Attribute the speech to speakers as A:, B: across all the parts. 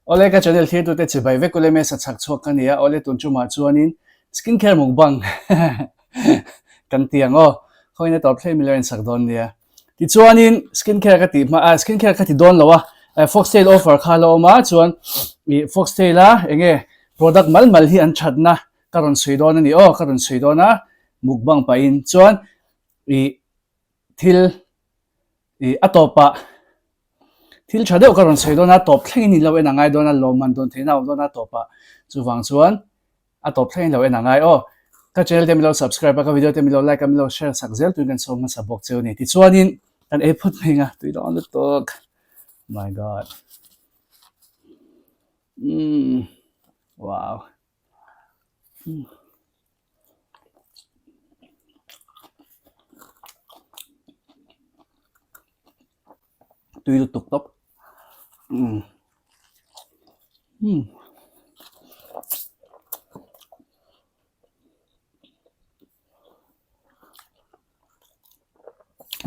A: Ole ka channel here to te chibai ve kule me sa chak chok kan ya ole tun chu ma chuanin skincare mukbang kan tiang o khoina top thlei milen sak don nia ti chuanin skincare ka ti ma skincare ka ti don lawa Foxtail offer kha lo ma chuan i Foxtail a enge product mal hi an thatna karon suidon ani o karon suidona mukbang pa in chuan i thil i atopa thil chadeu karon seidona top thleng ni lo en angai dona Lawmman don Theihna dona topa chuwang chuan a top thleng lo en angai o ka channel te mi lo subscribe ka video te mi lo like ka mi lo share sakzel tu kan som sa bok cheu ni ti chuanin kan e phut menga tu don the talk my god wow tu itu tuk tok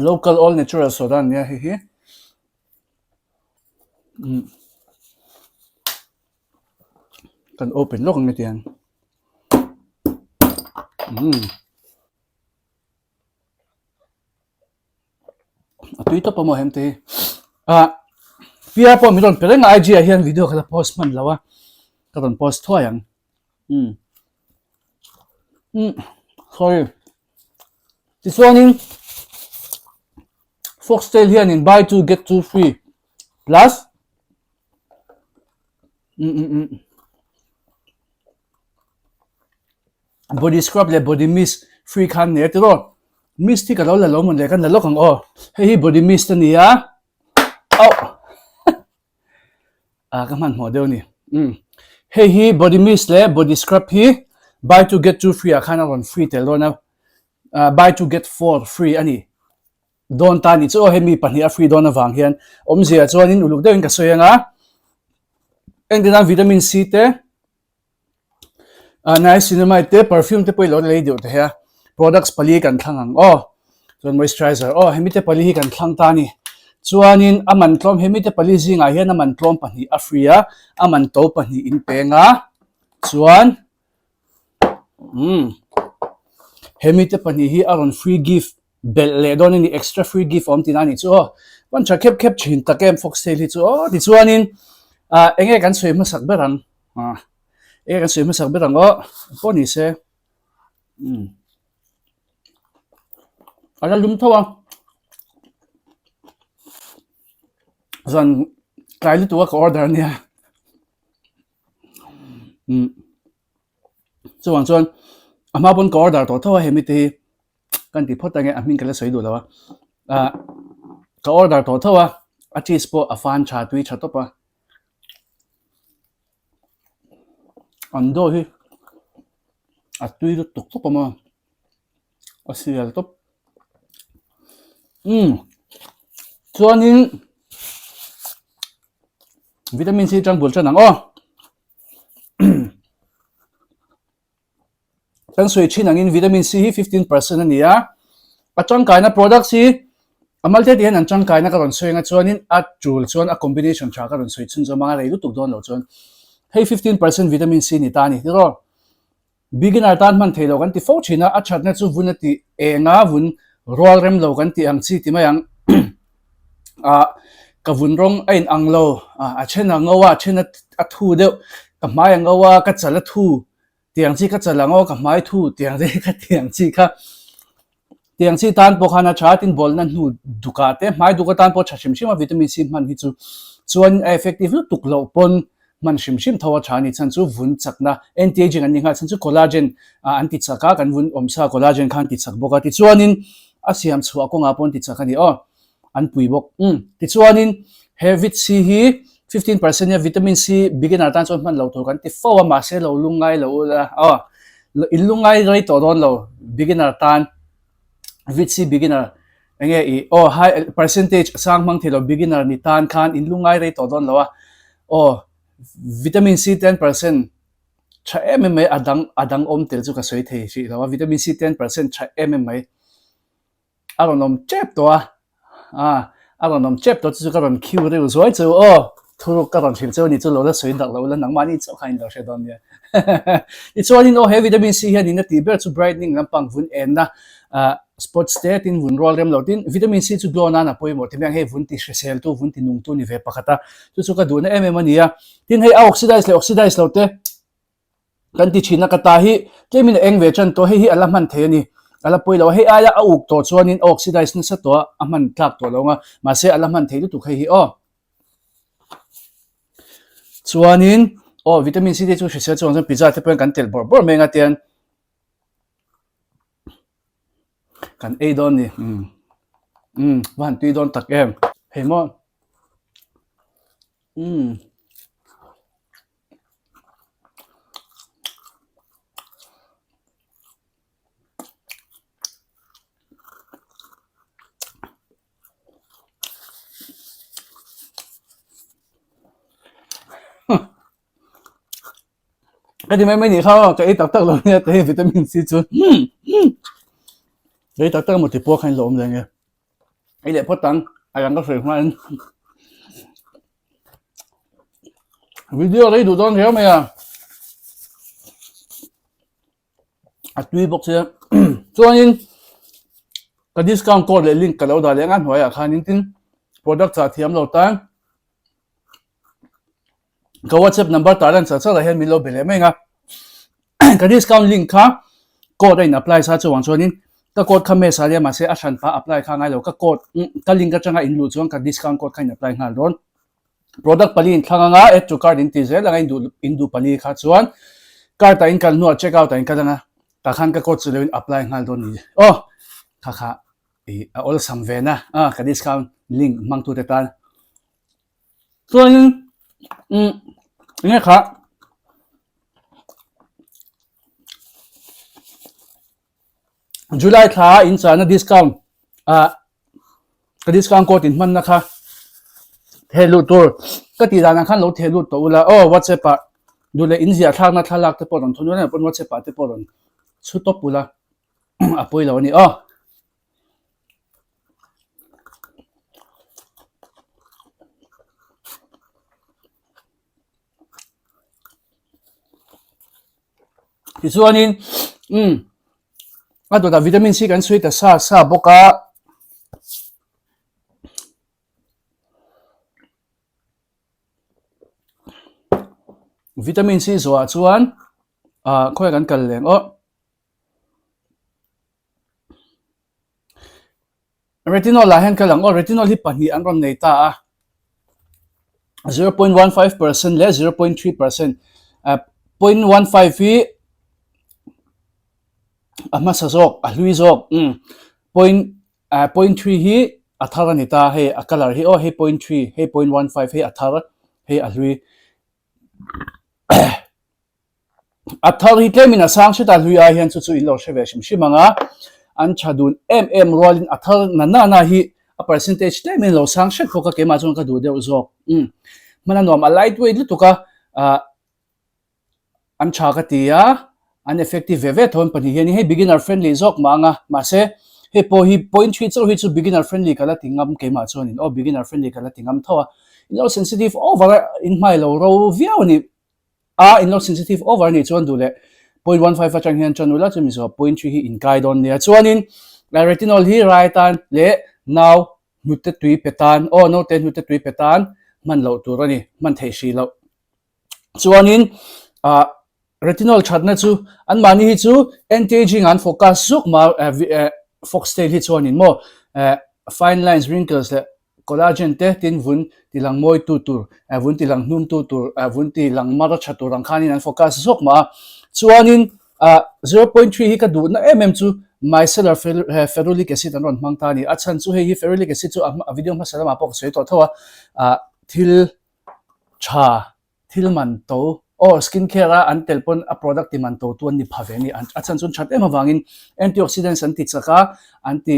A: local all natural soda nia hi kan open lo kang tiang tu itu pa mo hemte pia po mi don pereng IG a hian video kala post man lawa karon post thoyang sorry this one Foxtail hian in buy 2 get 2 free plus body scrub le body mist free khan ne tiro mist ti ka lo la lo mon le kan la lo kang o hei body mist ni ya au kaman model ni hei body mist le body scrub hi buy 2 get 2 free a khana on free tel do na buy 2 get 4 free ani don ta ni chu hemi pahnia free don awang hian omzia chuanin uluk deuhin ka soyanga engdinan vitamin C te niacinamide te perfume te poi lo le dio te ha products pali kan thlangang o chuan moisturizer hemi te pali hi kan thlang ta ni chuanin aman tlom hemi te pali zinga hian aman tlom pahni a free a aman to pahni in penga chuan hemi te pahni hi aron free gift bel le don ni extra free gift om tinani chu wan cha khep chin takem Foxtail hi chu ti chuanin enge kan soi ma sak berang enge kan soi ma sak berang o poni se ala lum thawa zan kaili tu ka order nia chuan ama bon ka order to thawa hemi te kan ti phot ange amin kala soi do lawa ka order to thawa a cheese po a fan cha tui cha topa ando hi a tui do tok topa ma a serial top chuanin vitamin C chang bul chanang kan soi chinangin vitamin C hi 15% ania a chang kaina product si amalte tian an chang kaina karon soinga chuanin a chul chuan a combination cha karon soi chun zo manga reidu tuk don lo chuan hei 15% vitamin C ni ta ni ro beginner tan man thelo kan ti fo china a chatna chu vunati enga vun rol rem lo kan ti ang chi ti mayang ka vun rong ain anglo a chena ngowa chena a thu de ka mai ngowa ka chala thu tiang chi ka chalango ka mai thu tiang de ka tiang chi tan po khana chatin bol na nu dukate mai duka tan po chashim shima vitamin C man hi chu chuan effective tuk lo pon man shim thawa chani chan chu vun chakna anti aging an ninga chan chu collagen anti chaka kan vun omsa collagen khan ti chak boka ti chuanin asiam chu akonga pon ti chakani an pui bok ti chuanin heavy C hi 15% ya vitamin C beginner tan chon man lo to kan ti fawa ma se lo lungai lo la ilungai rai to don lo beginner tan vit C beginner enge high percentage sang mang thelo beginner ni tan khan ilungai rai to don lo vitamin C 10% cha MMA adang om tel chu ka soi thei si lawa vitamin C 10% cha MMA aronom chep to aronom chep to chu ka ron kiu re zoi chu thu ka ron thil chu ni chu lo la soi dak lo la nang mani chu khain lo she don ne it's all in he vitamin C hian in a ti ber chu brightening lampang vun en na sports te tin vun rol rem lo tin vitamin C chu do na na poi mo ti meng he vun ti sel tu vun ti nung tu ni ve pakata chu chu ka du na em ania tin he oxidize lo te kan ti china ka ta hi kemin eng ve chan to hi ala man the ni ala poi lo he aya a uk to chuanin oxidize na sa to a man tlak to lo nga ma se ala man the tu khai hi o chuanin vitamin C te chu hrisel chuan pizza te pen kan tel bor menga tian kan ei don ni van tui don tak em hei mo cái gì mấy nhỉ không cái tắc tắc luôn nha cái vitamin C chứ cái tắc tắc một tí bua khanh lộn rồi nghe cái này phát tăng ai ăn có phải khoan video đấy đủ don thiếu mày tuy bốc xe cho nên cái discount code để link cái lâu đó để ngắn hỏi khá nín tin product trả thiam lâu tăng cái WhatsApp number ta đang sợ là hiện mình lâu bể lẽ mấy nga cái discount link khác code đây apply sa cho cho nên cái code khăm mesa dia mà sẽ asan pa apply khá ngay rồi cái code cái link cái trang include cho cái discount code khai apply ngay rồi product pali thang nga add to cart in ti zel ngai indu pali kha chuan cart ta in kal nu check out ta in kalanga ta khan ka code chu apply ngal don ni kha all sam ve na ka discount link mang tu te tan so nghe kha July tha in chana discount ka discount code in man na kha hello tour cái tỷ giá năng khăn lâu hello tổ là WhatsApp à đủ là in gì thang na thalak te poron thun na pon WhatsApp à te poron su top pula à poi lo ni thì chuanin a to vitamin C kan sui ta sa boka vitamin C zo chuan khoi kan kal leng retinol la hen kalang retinol hi pani an ron nei ta 0.15% le 0.3% 0.15 hi ama sa zok hlui zok 0.3 hi athara ni ta he a color hi he 0.3 he 0.15 he athara he ahlui athar hi tlemina sang se ta hlui a hian chu in lo sheve shimanga an chadun rolling athar na hi a percentage tlemin lo sang se khoka ke ma chung ka du deu zok mana nom a lightweight lu tuka an cha ka tia an effective ve thon pani hian he beginner friendly zok manga ma se he po hi 0.3 chu hi chu beginner friendly kala tingam ke ma chuan in beginner friendly kala tingam thawa in lo sensitive over in my lo ro viawni in lo sensitive over ni chuan du le 0.15 atang hian chanula chumi so 0.3 hi in kai don nia chuanin retinol hi raitan le now nutte tui petan no te nutte tui petan man lo turani man thei shi lo chuanin retinol chatna chu an mani hi chu anti aging an focus suk ma Foxtale hi chuanin mo fine lines wrinkles le collagen te tin vun tilang moi tu tur vun tilang num tu tur vun tilang mara chatu rang khanin an focus sok ma chuanin 0.3 hi ka du na chu micellar ferulic acid an ron mang ta ni achan chu he hi ferulic acid chu a video ma sala ma pok sei to thawa thil cha thil man to skincare an telpon a product man to tu ni phaveni an achan chun chat em awangin antioxidants an ti chaka anti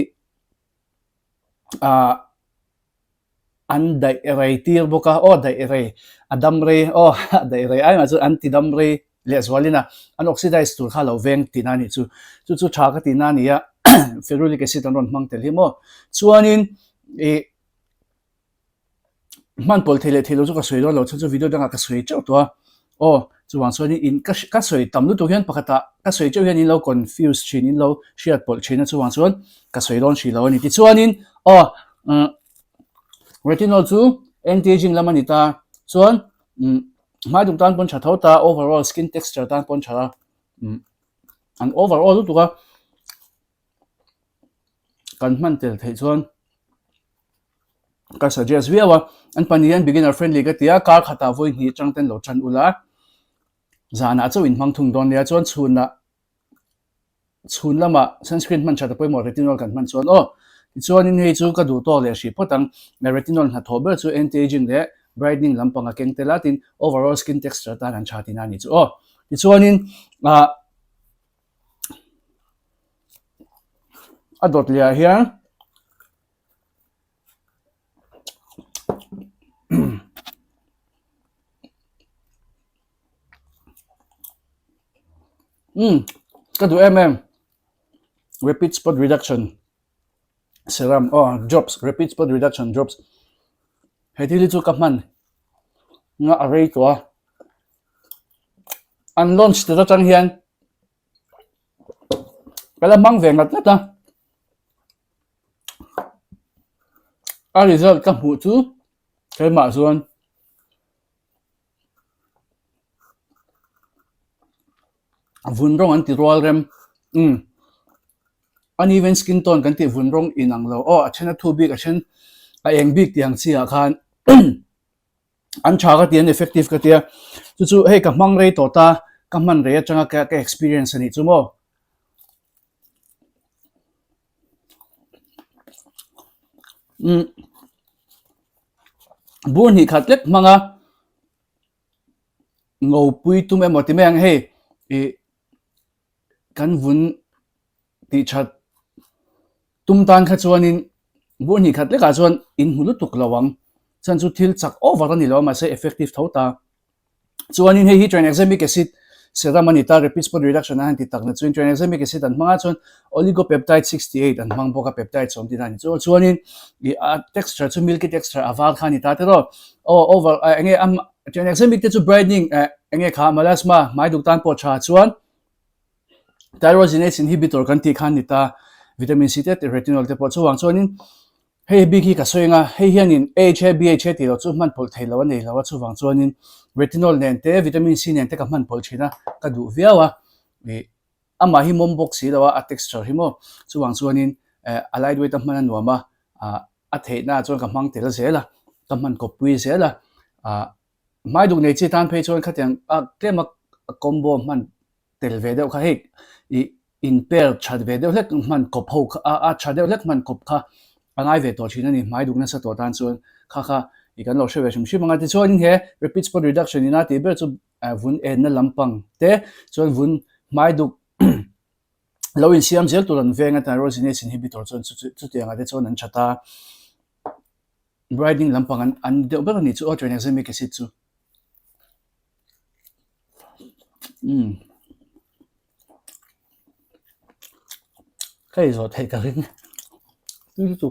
A: an dai rai tir boka dai rai adam re dai rai ai ma chu anti dam re le zwalina an oxidize tur khalo veng tinani chu tha ka tinani ya ferulic acid an ron mang tel hi mo chuanin man pol thele thelo chu ka soi ro lo chu video danga ka soi chau to o chuwang chuan in ka soi tam lu tu hian pakata ka soi chau hian in lo confuse thin in lo shiat pol thina chuwang chuan ka soi ron shi lo ani ti chuan in retinol chu anti aging lamani ta chuan mai dum tan pon tha tho ta overall skin texture tan pon tha an overall tu ka kan man tel thei chuan ka suggest viawa an panian beginner friendly ka tia kar khata voi ni changten lo chan ula zana chu in mang thung don ya chuan chhun lama sunscreen man chata poi mo retinol kan man chuan chuan in hei chu ka du to le hri potang na retinol na thober chu anti aging le brightening lampanga kengtelatin overall skin texture tan an chatin ani chu ti chuan in a dot lia hian ka du rapid spot reduction serum drops rapid spot reduction drops heti li chu ka man nga array to unlaunch ta chang hian kala mang ve ngat ta a result ka hmu chu keima chuan vun rong an ti rual rem uneven skin tone kan ti vun rong inang lo a chena thu big a chen a eng big tiang chi a khan an cha ka tian effective ka tia chu hei ka mang rei to ta ka man re changa ka experience ani chu mo bun hi khatlek manga ngau pui tum emoti meng hei kan vun ti chat tum tan kha chuanin bun hi khatlek a chuan in hulu tuk lawang chan chu thil chak over ani lo ma se effective thota chuanin hei hi tranexamic acid serum ani ta rapid spot reduction an ti takna chuin tranexamic acid an manga chuan oligopeptide 68 an mang boka peptide chom ti ani chuanin texture chu milky texture avar khani ta te ro over enge am tranexamic te chu brightening enge kha melasma mai duk tan po cha chuan tyrosinase inhibitor kan ti khan ni ta vitamin C te retinol te po chuwang chuanin hei big hi ka soinga hei hianin AHA BHA ti lo chu man pol theilo nei lawa chuwang chuanin retinol nen te vitamin C nen te ka man pol thina ka du viawa ama hi mom box hi lawa a texture hi mo chuwang chuanin a lightweight man nuama a Theihna chuan ka mang tel zela ka man ko pui zela mai duk nei chi tan phei chuan khatiang klema combo man tel ve deuh kha hei in pair chat ve deuh hlek man kop ho a chat deuh hlek man kop kha angai ve to thina ni mai duk na sa to tan chuan kha i kan lo hrewe shim manga ti chuan he rapid spot reduction ina ti ber chu vun en na lampang te chuan vun mai duk lo in siam zel turan venga tyrosinase inhibitor chu tianga te chuan an chata brightening lampang an deuh ber ni chu tranexamic acid chu可以说太个人，就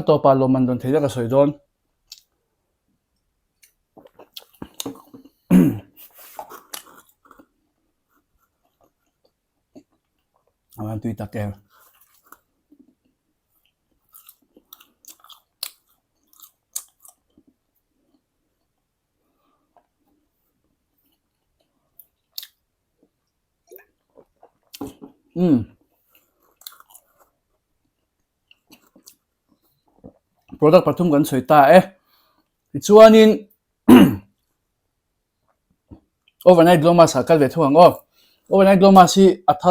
A: ตัวปลาโลมันโดนเทได้กับสวยโดนมันตุยตะแกวproduct ปฐุมกันสวยตาส่วนนี้ overnight glow mask กันเวทวงovernight glow maskที่อัฐ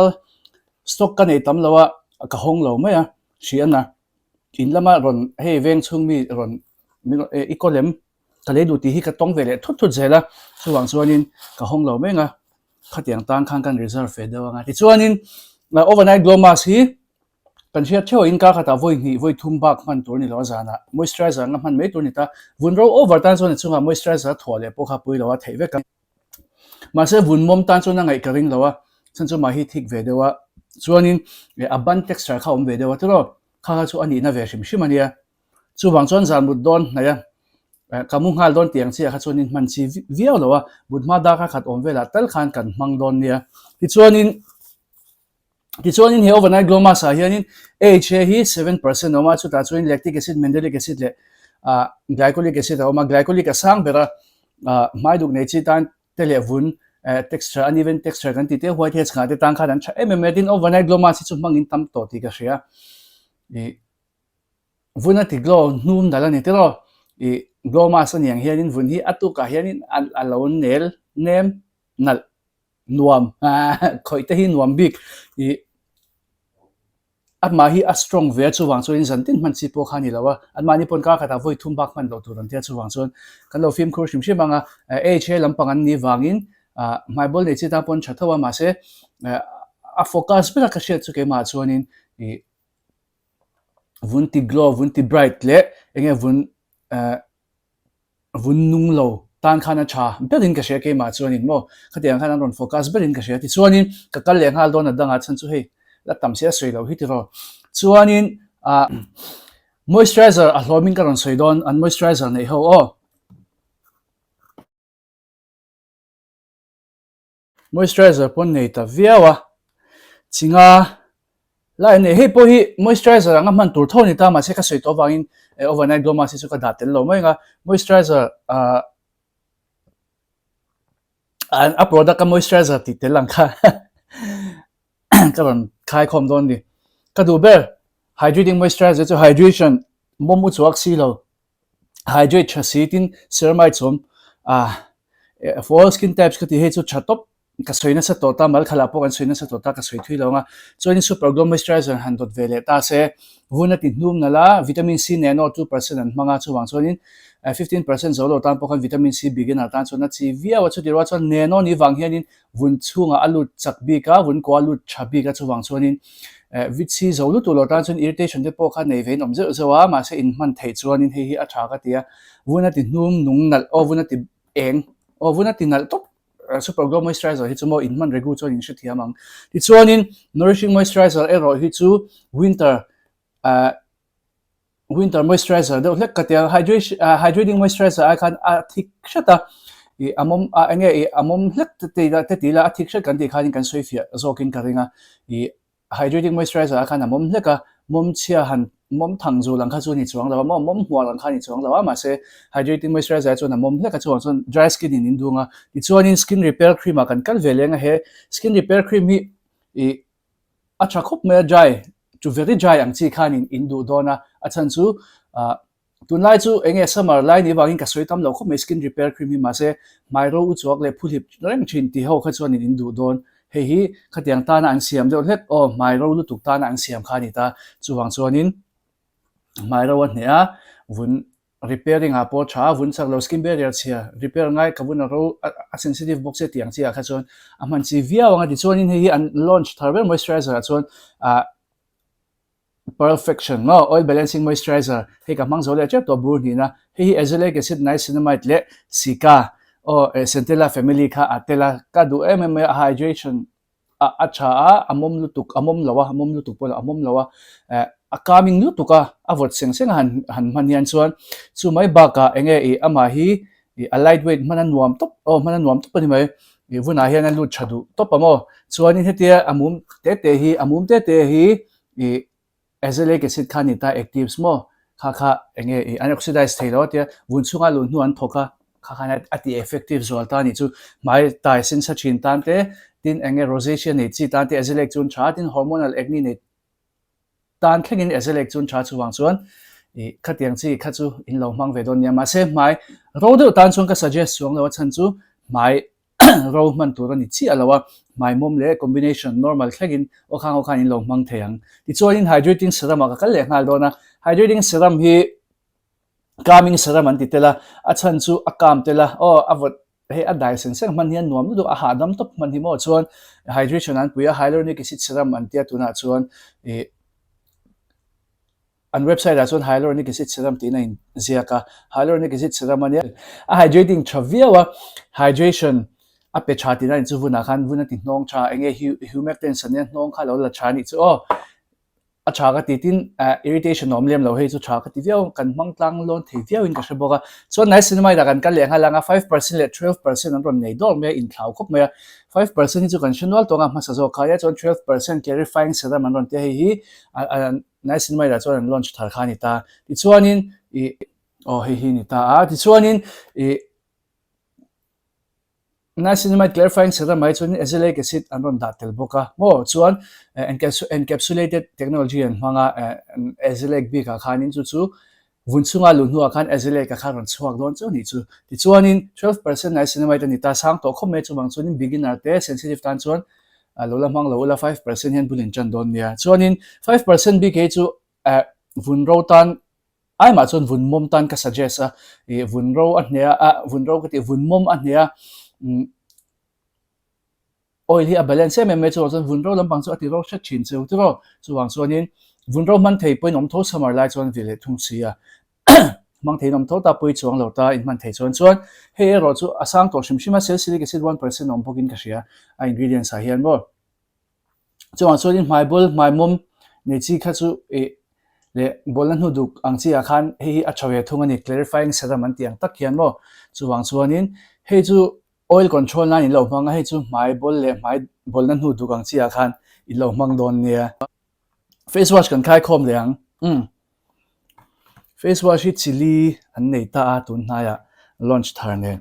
A: stock กันในตำละว่ากระหงเหลาไหมเชียนนะอินละมารอนให้เวงช่วงมีรอนมีอีกคนเล่มทะเลดูตีที่กระต้องเวลทุดเสร็จละส่วนนี้กระหงเหลาไหมขัดอย่างต่างข้างกัน reserve เดี๋ยวว่าไงที่ส่วนนี้ overnight glow mask hi kan sia theo in ka khata voi ni voi thum bak man tur ni lo zana moisturizer nga man me tur ni ta vun ro over tan chon chunga moisturizer thole po kha pui lo wa theive ka ma se vun mom tan chon ngai ka ring lo wa chan chu ma hi thik ve dewa chuanin aban texture kha om ve dewa tro kha chu ani na ve shim shimania chu wang chon zan mud don na ya kamu ngal don tiang chi kha chuanin man chi viau lo wa bud ma da kha khat om vela tal khan kan mang don nia ti chuanin he overnight glow mask a hianin AHA hi 7% oma chu ta chuin lactic acid mandelic acid le glycolic acid oma glycolic asang bera mai duk nei chi tan tele vun texture uneven texture kan ti te white heads nga te tang kha dan cha din overnight glow mask chu mangin tam to ti ka ria e vuna ti glow num dala ni te ro e glow mask ani ang hianin vun hi atu ka hianin alone nel nem nal nuam khoi te hi nuam bik e at ma hi a strong ve chu wang chuin zan tin man chi po khani lawa at mani pon ka khata voi thum bak man lo turan tia chu wang chun kan lo film course shim manga AHA lampang an ni wangin my bol ne chi ta pon thathawa ma se a focus bela ka she chu ke ma chuanin e vun ti glow vun ti bright le enge vun nung lo tan khana cha belin ka she ke ma chuanin mo khatiang khana ron focus belin ka she ti chuanin ka kal leng hal don adanga chan chu hei la tam sia soi lo hi ti ro chuanin moisturizer a hlawmin ka ron soi don an moisturizer nei ho moisturizer pon nei ta viawa chinga la nei he po hi moisturizer anga man tur thoni ta ma se ka soi to wangin overnight glow mask chu ka da tel lo mai nga moisturizer a product ka moisturizer ti telang kha karon khai khom don di ka du ber hydrating moisturizer chu hydration momu chuak si lo hydrate chasi tin ceramide chom for skin types ka ti he chu chatop ka soina sa tota mal khala po kan soina sa tota ka soi thui lo nga chuan super glow moisturizer han dot vele ta se vuna ti hnum nala vitamin C nano 2% an manga chu wang chuanin 15% zo lo tan po kan vitamin C begin tan chona chi via wa chu ti ro chuan nano ni wang hianin vun chunga alu chakbi ka vun ko alu chabi ka chu wang chuanin vit si zo lu tu lo tan chun irritation te po kha nei vein om zo wa ma se in man thei chuanin he hi a tha ka tia vuna ti hnum nung nal vuna ti eng vuna ti nal top super glow moisturizer hi chu mo in man regu chuan in shu thiamang ti chuanin nourishing moisturizer ero hi chu winter moisturizer do hlek katia hydrating moisturizer I can thik shata e amom enge e amom hlek te la thik shat kan ti khanin kan soifia zokin karinga e hydrating moisturizer I can amom hleka mom chia han mom thang zu lang kha chu ni chuang lawa mom hwa lang kha ni chuang lawa ma se hydrating moisturizer chu na mom hleka chu chuan dry skin in indunga ti chuanin skin repair cream a kan kal velenga he skin repair cream hi e acha khop me dry chu very dry ang chi khanin indu dona achan chu tunlai chu enge summer line ni wangin ka soitam lo khop me skin repair cream hi ma se myro u chuak le phulip reng thin ti ho kha chuan in indu don he hi khatiang ta na ang siam de hlek myro lu tuk ta na ang siam khani ta chuwang chuanin myro wa hnia vun repairing a po tha vun chak lo skin barrier chia repair ngai ka vun ro a sensitive box tiang chi a kha chuan a man chi via wanga ti chuanin he hi an launch tharvel moisturizer a chuan perfection no oil balancing moisturizer he ka mang zo le che to bur ni na he hi azelaic acid niacinamide le sika centella family kha atela ka du hydration acha amom lutuk amom lutuk pola amom lawa a coming lutuka avot seng seng han manian chuan chu mai ba ka enge ama hi a lightweight manan nuam top ni mai vuna hian an lut chadu top amo chuanin hetia amum te hi azelaic acid khani ta actives mo kha enge unoxidized thelo tia vun chunga lu nu an thoka kha khana ati effective zolta ni chu mai tai sin sa chin tan te tin enge rosacea nei chi tan te azelaic chun cha tin hormonal acne nei tan khlengin azelaic chun cha chu wang chuan khatiang chi kha chu in lo mang ve don nia ma se mai ro de tan chung ka suggest chuang lo chan chu mai ro man tur ani chi alawa mai mom le combination normal khlengin o khang in lo mang theyang ti chuanin hydrating serum ka kal le ngal dona hydrating serum hi calming serum an ti tela a chan chu a kam tela avot he a dai sen sen man hian nuam du a ha dam top man hi mo chuan hydration an puya hyaluronic acid serum an tia tuna chuan an website a chuan hyaluronic acid serum tina in ziaka hyaluronic acid serum ania a hydrating traviawa hydration a pe cha tina in chu vuna khan vuna ti hnong cha enge humectant san hnong kha lo la chani chu o a cha ka ti tin irritation nom lem lo he chu cha ka ti viau kan mang tlang lon thei viau in ka sheboka so nice cinema da kan le halanga 5% le 12% an ron nei dol me in thlau khop me 5% chu conventional to nga ma sa zo kha ya chon 12% clarifying serum an ron te hi nice cinema da chon launch thar khani ta ti chuanin hi ni ta ti chuanin niacinamide clarifying serum mai chuan azelaic acid an ron da tel boka mo chuan encapsulated technology an hmanga azelaic b ka khanin chu vunchunga lunhua khan azelaic ka khan ron chuak don chu ni chu ti chuanin 12% niacinamide ani ta sang to khom me chuwang chuanin beginner te sensitive tan chuan lola mang lola 5% hen bulin chan don nia chuanin 5% b ke chu vunro tan ai ma chuan vunmom tan ka suggest vunro a hnia vunro ka ti vunmom a hnia oil hi a balance me chu chuan vunro lampang chu ati ro sha chin chu tu ro chuwang chuanin vunro man thei poin om tho samar lai chuan vile thung sia mang thei nom tho ta pui chuang lo ta in man thei chuan he ro chu asang to shimshima salicylic acid 1% om pokin ka sia a ingredients a hian bo chuwang chuanin my bol my mom ne chi kha chu le bolan hu duk angchi a khan he a chawe thung ani clarifying serum an tiang tak hian mo chuwang chuanin he chu oil control na in lo manga he chu my bol le my bol nan hu duk angchi a khan in lo mang don nia face wash kan khai khom leang face wash hi chili an nei ta a tun na ya launch thar ne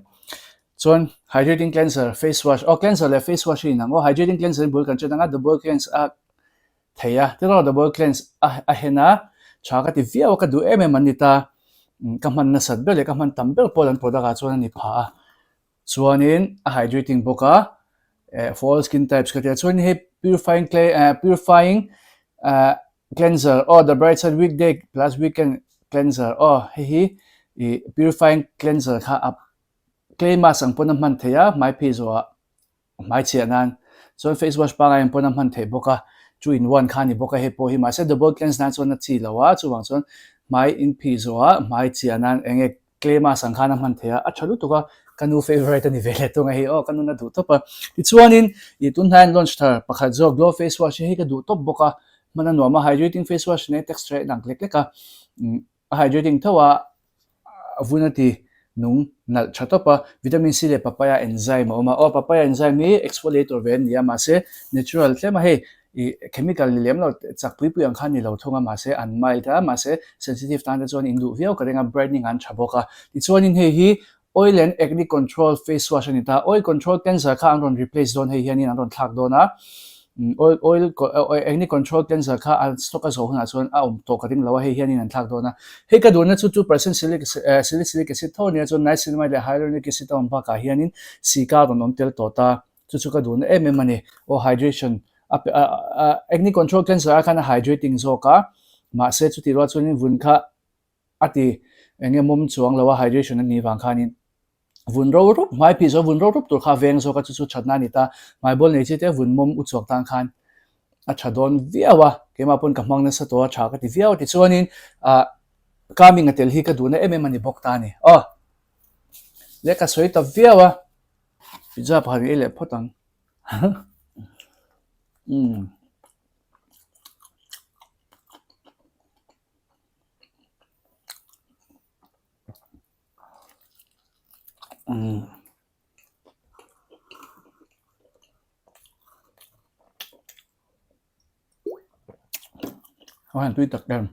A: chuan hydrating cleanser face wash cleanser le face wash in ang hydrating cleanser bul kan changa double cleanse a theia tero double cleanse a hena chaka ti viaw ka du manita ka man na sad bel ka man tambel polan product a chuan ni pha chuanin a hydrating boka for all skin types ka chuan he purifying cleanser the bright side weekday plus weekend cleanser he purifying cleanser kha up clay mask ang pon man theya mai phi zo mai chianan chuan face wash pa ngai pon man the boka 2 in 1 khani boka he po hi ma se double cleanse na chuan na chi lawa chuwang chuan mai in phi zo mai chianan enge clay mask ang khana man theya a thalu tuka kanu favorite ani vele to nga hi kanu na du topa ti chuanin I tun han launch thar pakhat zo glow face wash hi ka du top boka mana nuama hydrating face wash ne texture nang leka hydrating thawa avunati nung nal chatopa vitamin C le papaya enzyme oma papaya enzyme ni exfoliator ven ya ma se natural tlema he chemical ni lemlo chakpui pu yang khan ni lo thonga ma se an mai da ma se sensitive tan chuan indu viau karenga brightening an chaboka ti chuanin he hi oil and acne control face wash ani ta oil control cleanser kha an replace don he hian an ron thak dona oil acne control cleanser kha an stock as hona chuan to kating lawa he hian an thak dona he ka dona chu 2% salicylic acid thonia chuan niacinamide le hyaluronic acid on ba ka hianin sika don on tel tota chu ka dona mani hydration acne control cleanser kana hydrating zoka ma se chu ti ro chuan vun kha ati enge mom chuang lawa hydration ani wang khanin vun ro rup mai pi zo vun ro rup tur kha veng zo ka chu chatna ni ta mai bol nei chi te vun mom u chuak tang khan a chadon viawa kema pon ka mang na sa to cha ka ti viaw ti chuanin coming atel hi ka du na mani bok ta ni le ka soi ta viawa pizza pa ri le photang Hoan tui tak dem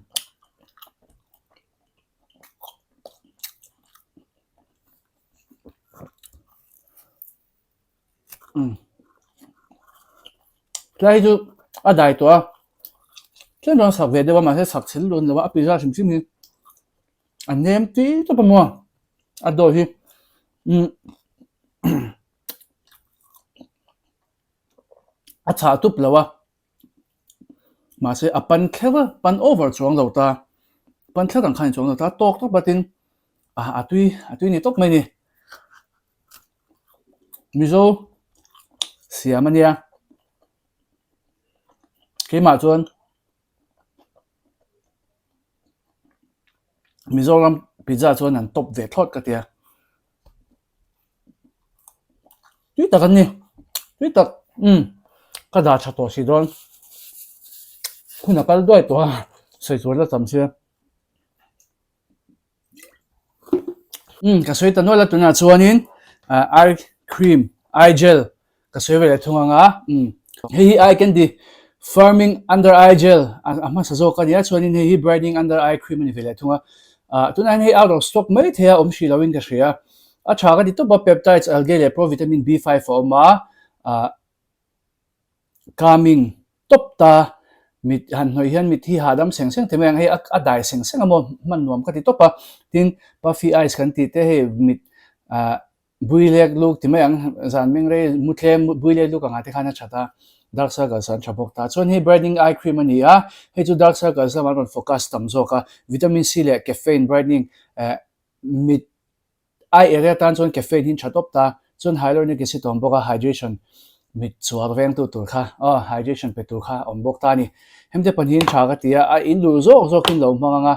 A: Try to adai to chen ron sak ve de wa ma se sak chil lon lawa pizza sim sim ni an nem ti to pa mo ado hi a cha tup lawa ma se apan khela pan over chuang lo ta pan khela dang khan chuang lo ta tok batin atui ni tok mai ni mizo siam ania ke ma chuan Mizoram pizza chuan an top ve thlot ka tia tui tak ani tui tak ka da tha to si don khuna kal doi to sei chuan la tam sia ka soi ta no la tuna chuanin eye cream eye gel ka soi ve thunga nga hei eye candy firming under eye gel ama sa zo ka nia chuanin hei brightening under eye cream ni ve thunga tuna hei out of stock mai thea om shi lawin ka shria a thaga di to ba peptides algae le provitamin B5 oma calming top ta mit han hoi hian mit hi hadam seng seng te meng hei a dai seng seng amo man nuam ka ti topa tin puffy eyes kan ti te hei mit builek luk ti meng zan meng re mutlem builek luk anga te khana chata dark circles an chapok ta chon hi brightening eye cream ani a hei chu dark circles la man focus tam zo ka vitamin C le caffeine brightening mit eye area tan chon caffeine hin chatop ta chon hyaluronic acid tom boka hydration mit chuar veng tu tur kha hydration pe tur kha om bok ta ni hemte panin thaga tia a in lu zo zo kin lo manga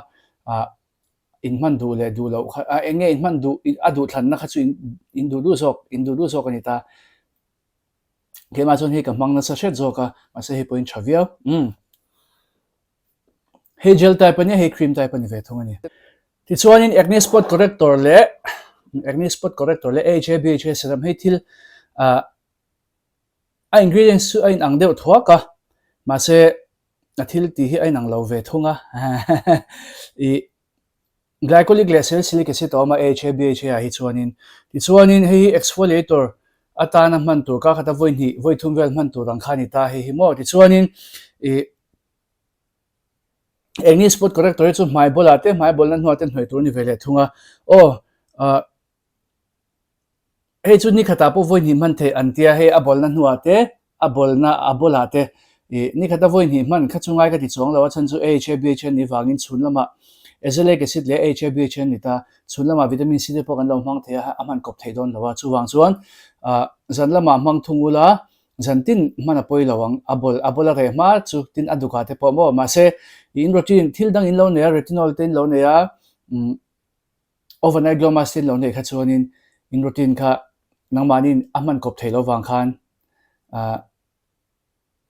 A: in man du le du lo kha enge in man du a du thlan na kha chu in du du zo ani ta ke ma chon hi ka mang na sa shet zo ka ma se hi point chavia he gel type ani he cream type ani ve thong ani ti chuanin acne spot corrector le AHA BHA serum hei thil a ingredients su ain ang deuh thua ka ma se a thil ti hi ain ang lo ve thunga I glycolic salicylic acid oma AHA BHA hi chuanin ti chuanin hei exfoliator atana man tur ka khata voi thum vel man tur ang khani ta hi mo ti chuanin acne spot corrector chu mai bolate mai bol nan huaten hoi tur ni vele thunga hei chu ni khata po voi ni man the antia hei abol na nuate abol na abolate ni khata voi ni man kha chungai ka ti chong lawa chan chu AHA BHA ni wangin chunlama azelaic acid le AHA BHA ni ta chunlama vitamin C le po kan lo mang the aman kop thei don lawa chu wang chuan zanlama mang thungula zantin mana poi lawang abola re ma chu tin aduka te po mo ma se in routine thil dang in lo ne retinol ten lo ne ya overnight glow mask ten lo ne kha chuanin in routine kha nangmanin aman kop thei lo wang khan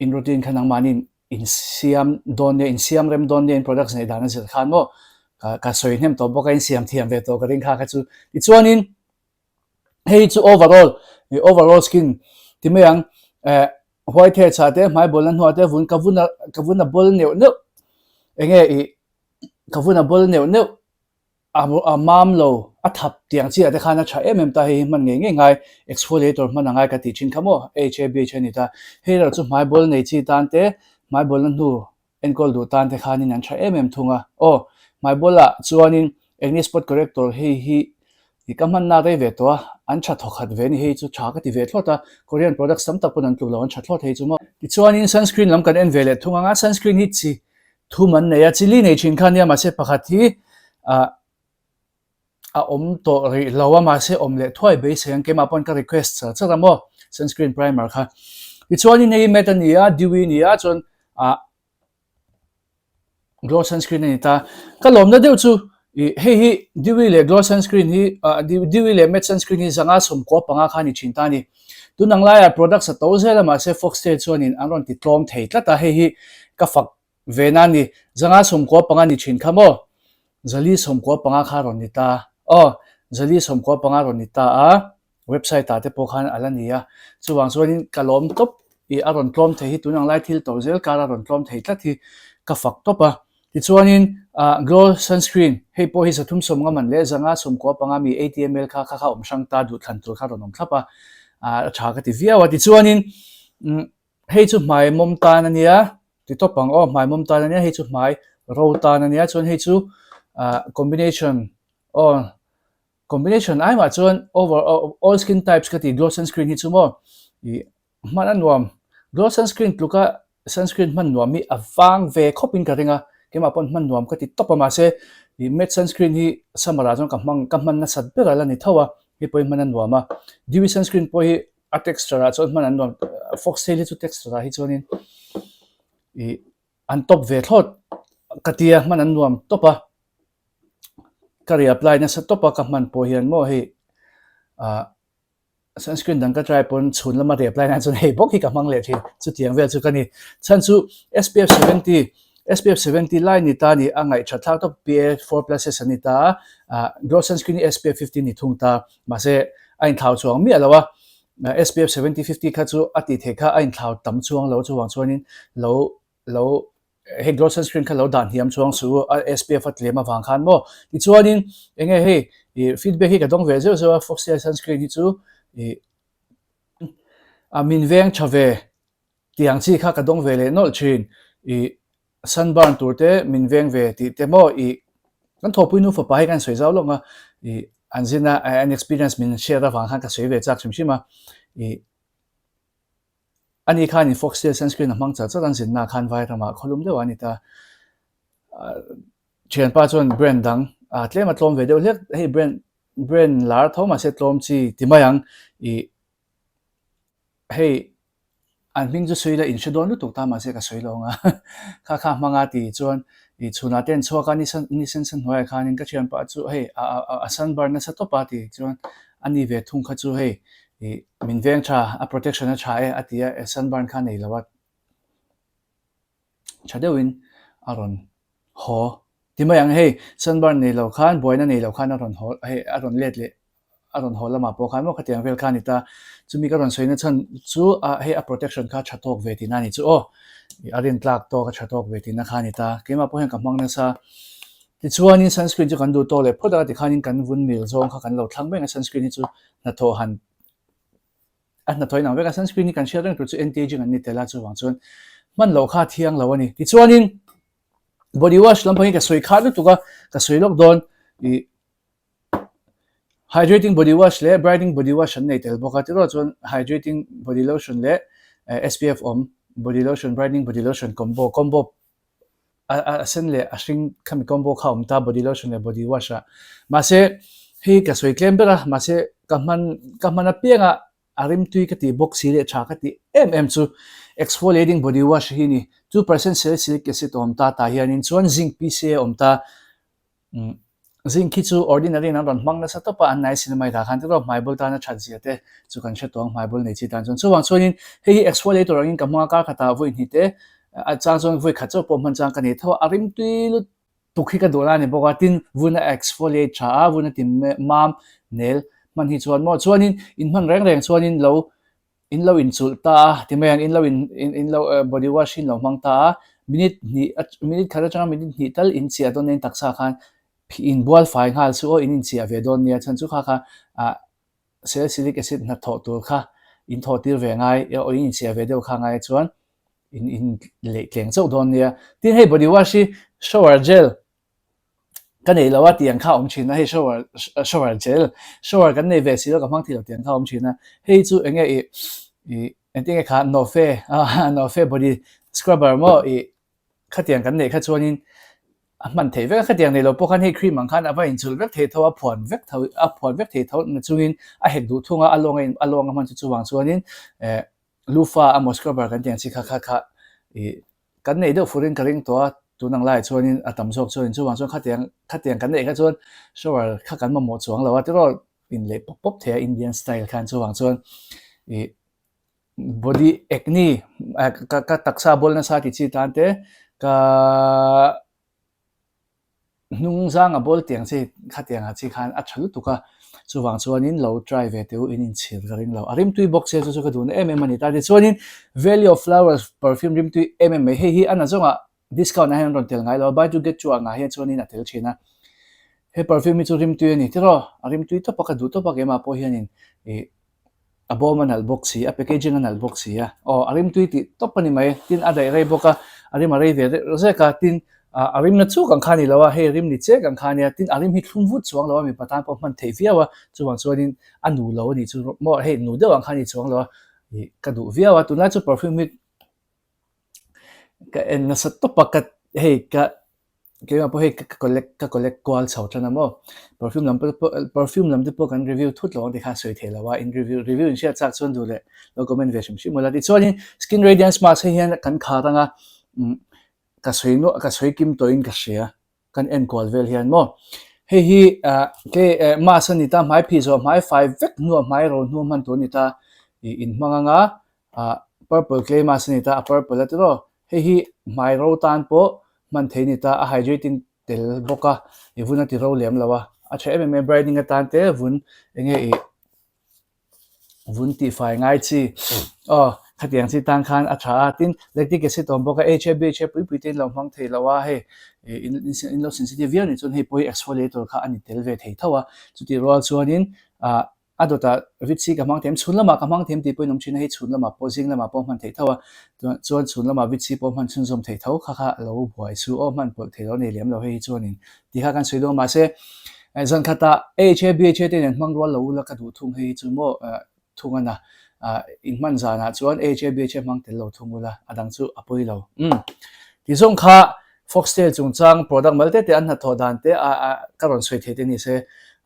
A: in routine kha nangmanin in siam rem don ne in products nei dana zil khan mo ka soi nem to boka in siam thiam ve to ka ring kha chu ti chuanin hei chu overall skin ti meang white hair chate mai bolan huate vun kavuna bol neu neu enge kavuna bol neu neu mam lo athap tiang chi ate khana cha ta hi man nge ngai exfoliator man ngai ka ti chin khamo AHA BHA ni ta he ra chu mai bol nei chi tan te mai bol nan hu enkol du tan te khanin an cha thunga mai bola chuanin acne spot corrector hi kaman na re ve to an cha thokhat ve ni hei chu cha ka ti ve thlota Korean products sam tak pun an tlu lo an cha thlot hei chu mo ti chuanin sunscreen lam kan en vele thunga nga sunscreen hi chi thu man nei a chili nei chin khan ya ma se pakhat hi om to ri lawa ma se om le thoi be se ang ke ma pon ka request cha mo sunscreen primer kha ti chuanin nei meta ni a dewy ni a chon glow sunscreen ni ta kalom na deu chu hei dewy le glow sunscreen hi dewy le matte sunscreen hi zanga som ko panga khani chinta ni tu nang la ya products to zela ma se Foxtale chuanin anron ti tlom thei tlata hei ka fak vena ni zanga som ko panga ni chin khamo zali som ko panga kha ron ni ta zali som ko panga ron ni ta a website ta te pokhan alania chuwang chuanin kalom top aron tlom thei hi tu nang lai thil to zel kara ron tlom thei tlathi ka fak topa ti chuanin glow sunscreen hei po hi sathum som nga man le zanga som ko panga mi ATML kha om sang ta du thlan tur kha ron om thlapa tha ka ti viawa ti chuanin hei chu mai mom ta na nia ti topang mai mom ta na nia hei chu mai ro ta na nia chuan hei chu combination ai ma chuan over all skin types ka ti glow sunscreen hi chu mo man anwam glow sunscreen tluka sunscreen man nuam mi awang ve khopin ka ringa kema pon man nuam ka ti topa ma se matte sunscreen hi samara jong ka man na sat be la ni thawa hi poi man nuama dewy sunscreen poi a texture chuan man an nuam Foxtale chu texture hi chuanin I an top ve thlot katia man an nuam topa kari apply na sa topa ka man po hian mo hi sunscreen dang ka try pon chhun lama re apply na chun hei bok hi ka mang le thi chu tiang vel chu kani chan chu SPF 70 line ni ta ni angai thatha to PA4 plus ani ta glow sunscreen SPF 50 ni thung ta ma se ain thau chuang mi alawa SPF 70 50 kha chu ati the kha ain thau tam chuang lo chuang chuanin lo he glow sunscreen kha lo dan hiam chuang su SPF atlema wang khan mo ti chuanin enge he feedback hi ka dong ve zo Foxtail sunscreen hi chu min veng chave tiang chi kha ka dong ve le nol chin sunburn turte min veng ve ti temo kan thopui nu fa pai kan soi zau longa anjina an experience min share ra wang khan ka soi ve chak chimshima ani khan in Foxtail sunscreen amang cha cha dan sin na khan vai rama kholum de wani ta chen pa chon brand dang tlema tlom ve de lek hey brand lar thoma se tlom chi timayang hey an ming chu soi la in shadon lu tuk ta ma se ka soi longa kha manga ti chuan chuna ten chhuaka ni sen hoi khan in ka chen pa chu hey a sunburn na sa to pa ti chuan ani ve thung kha chu hey min veng tha a protection a tha atia sunburn khan nei lawat chadewin aron ho timayang hey sunburn nei lo khan boina nei lo khan aron ho hey aron let le aron ho lama po khan mo khatiang vel khan ita chumi ka ron soina chan chu hey a protection kha thatok ve ti na ni chu arin tlak to ka thatok ve ti na khan ita kema po hen ka mang na sa ti chuanin sunscreen chu kan du to le phoda ti khanin kan vun mil zong kha kan lo thlang beng sunscreen hi chu na tho han na thoina veka sunscreen ni kan share reng chu anti aging an ni tela chu wang chuan man lo kha thiang lo ani ti chuanin body wash lampang ka soi kha lu tu ka soi lok don hydrating body wash le brightening body wash an nei tel boka ti ro chuan hydrating body lotion le SPF body lotion brightening body lotion combo a sen le a hring khami combo kha ta body lotion le body wash ma se hi ka soi klem bera ma se ka man a pianga arim tui ka ti box si le tha ka ti chu exfoliating body wash hi ni 2% salicylic acid ta hianin chuan zinc PCA ta zinc khi chu ordinary na ron mang na sa to pa an nai sinamai da khan ti ro maibol ta na chat ziate chu kan chetong maibol nei chi tan chon chuwang chuanin hei exfoliator angin kamwa ka khata voi ni te a chang chong voi khacho pom man chang ka ni tho arim tui lu tukhi ka dola ni boka tin vuna exfoliate cha vuna tim mam nail man hi chuan mo chuanin in man reng chuanin lo in chul ta timayang in lo body wash in lo mang ta minute khara chang minute ni tal in chi adon nen taksa khan in bual fai hal su in chi ave don nia chan chu kha salicylic acid na tho tur kha in tho tir ve ngai o in chi ave deuh kha ngai chuan in le tleng chau don nia tin hei body wash shower gel kan nei lawa tiang kha china hei shower gel shower kan nei ve si lo ka mang thi lo tiang kha china hei chu enge enting kha no fe body scrubber mo khatiang kan nei kha chuanin man thei vek khatiang nei lo pokhan hei cream ang khan ava in chul vek thei tho a phon vek thei tho na chungin a hek du thunga alonga man chu chuwang chuanin lufa amo scrubber kan tiang chi kha kan nei do furin karing to tunang lai chuanin atam sok chuanin chuwang chuan khatiang kan nei kha chuan shower kha kan mo chuang lo atiro in le pop the Indian style khan chuwang chuan body acne ka taksa bol na sa ti chi tan te ka nung zang a bol tiang chi khatiang a chi khan a thalu tuka chuwang chuanin lo try ve teu in chhir garing lo arim tui box se chu ka dun mani ta ti chuanin Valley of Flowers perfume rim tui hei hi ana zonga discount a hen ron tel ngai lo buy to get chu anga he chuanin a tel china he perfume chu rim tui ni tiro arim tui to paka du to pake ma po hianin a bom an al box hi a packaging an al box hi arim tui ti to pani mai tin a dai rei boka arim a rei ve zeka tin arim na chu kan khani lawa he rim ni che kan khania tin arim hi thum vut chuang lawa mi patan po man thei viawa chuwang chuanin anu lo ni chu mo he nu de wang khani chuang lawa ka du viawa tu na chu perfume ka en na sa to pakat he ka cái mà bôi cái collect qual sau cho nó mo perfume làm tipo kan review thut lo thì khá soi thế là in review in share chắc xuân đủ lệ recommend về shim mà là đi cho nên skin radiance mask hian kan khá tanga ka soi no ka soi kim to in ka share kan en qual vel hian mo hi ke mask ni ta mai phi zo mai 5 vek nu mai ro nu man to ni ta in manganga purple clay mask ni ta purple atro hi mai ro tan po man theini ta a hydrating tel boka evuna ti ro lem lawa a che me brightening atan te vun enge e vun ti fai ngai chi khatiang chi tang khan a tha tin lactic acid tom boka HA pui pui ten lo mang thei lawa he in lo sensitive ni chon he poi exfoliator kha ani tel ve thei thawa chuti rol chuanin adota vitsi ka mang them chunlama ka mang them ti poi nom china he chunlama posing lama pom man thei thawa chuan chunlama vitsi pom man chun zom thei tho kha kha lo buai su o man pol thei lo nei lem lo he chuanin ti kha kan soilo ma se zan khata HA ten mang rol lo la ka du thung he chu mo thungana in man zana chuan HA mang tel lo thungula adang chu apoi lo ti zong kha Foxtail chung chang product malte te an na tho dan te karon soi the te ni se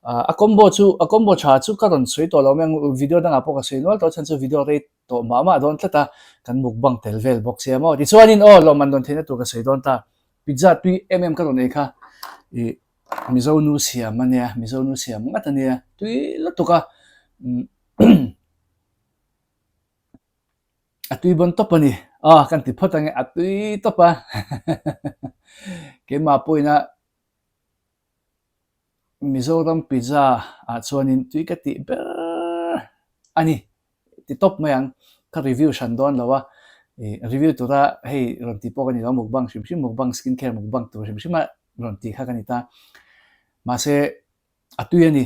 A: a combo cha chu karon soi to lo meng video dang apo ka soi no to chan chu video re to mama don tlata kan mukbang tel vel box ya mo ti chuan in Lawmman don thena tu ka soi don ta pizza tui karon e kha e mizo nu siam ania mizo nu siam ngatania tui la tu ka atui bon top ani kan ti photang atui topa ke ma poina Mizoram pizza chuanin tui ka ti ber ani ti top mayang ka review shan don lawa review tu ra hei ron ti pok ani lo mukbang shim mukbang skincare mukbang tu shim ma ron ti kha kanita ma se atui ani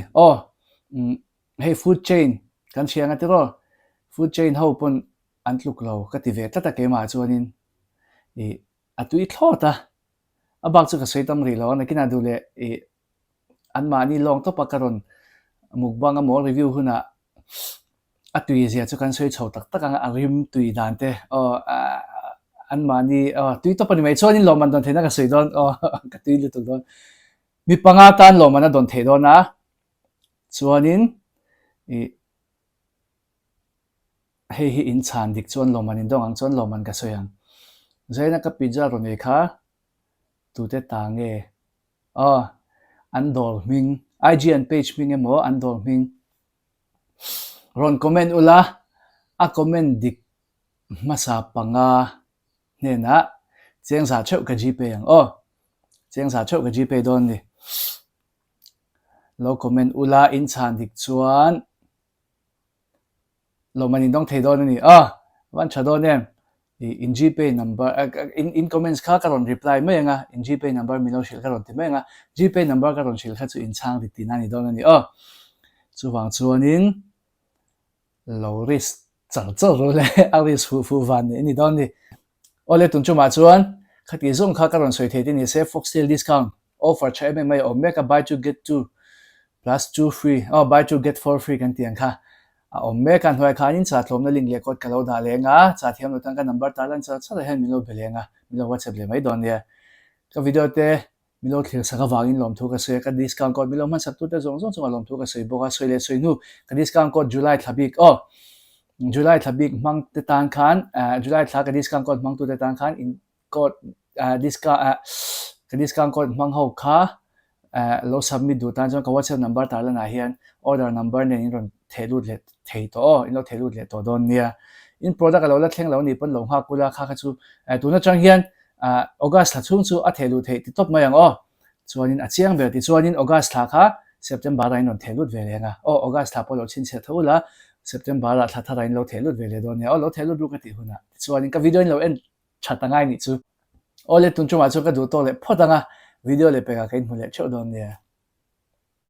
A: hei food chain kan chiang atiro food chain ho pon antluk lo ka ti ve tata ke ma chuanin atui thlota abak chu ka soitam ri lo na kina dule an mani long to pakaron mukbang mo review huna atui zia chu kan soi chho tak tak anga arim tui dante an mani tui to pani mai chonin Lawmman don thena ka soi don ka tui lu tuk don mi panga tan Lawmman don the don na chuanin hei hi in chan dik chuan Lawmman in dong ang chuan Lawmman ka soyang zaina ka pizza ro ne kha tu te tange andol ming IGN page ming emo andol ming ron comment ula a comment dik masa panga ne na cheng sa cheu ka gp yang cheng sa cheu ka gp don ni lo comment ula in chan dik chuan Lawmman in dong thei don ni wan chadon em in gp number in comments kha karon reply mai nga in gp number milo shil karon ti mai nga gp number karon shil kha chu in chang dik tin ani don ni chu wang chuanin low risk char ro le a risk fu van ni don ni ole tun chu ma chuan khati zong kha karon soi the ni se Foxtale discount offer chai mai omega buy to get 2 plus 2 free buy to get 4 free kan tiang kha omega hoi khanin cha thlom na link le code kalo da lenga cha thiam lo tang ka number talan cha cha hen milo belenga milo whatsapp le mai don ya ka video te milo thil sa ka wangin lom thu ka se ka discount code milo man sak tu te zong lom thu ka se boka soi le soi nu ka discount code july thabik July thabik mang te tan khan July thla ka discount code mang tu te tan khan in code discount code mang ho kha lo submit du tan ka WhatsApp number ta la na hian order number ne in ron thelu le thei to in lo thelu le to don nia in product lo la thleng lo ni pon lo ha kula kha kha chu tu na chang hian August la chung chu a thelu thei ti top mayang chuanin a chiang ber ti chuanin August thla kha September ra in ron thelu ve lenga August thla polo chin che thola September la thla thara in lo thelu ve le don nia lo thelu du ka ti huna chuanin ka video in lo en chatangai ni chu ole tun chu ma chu ka du to le photanga video le pe ka kain hule chho don nia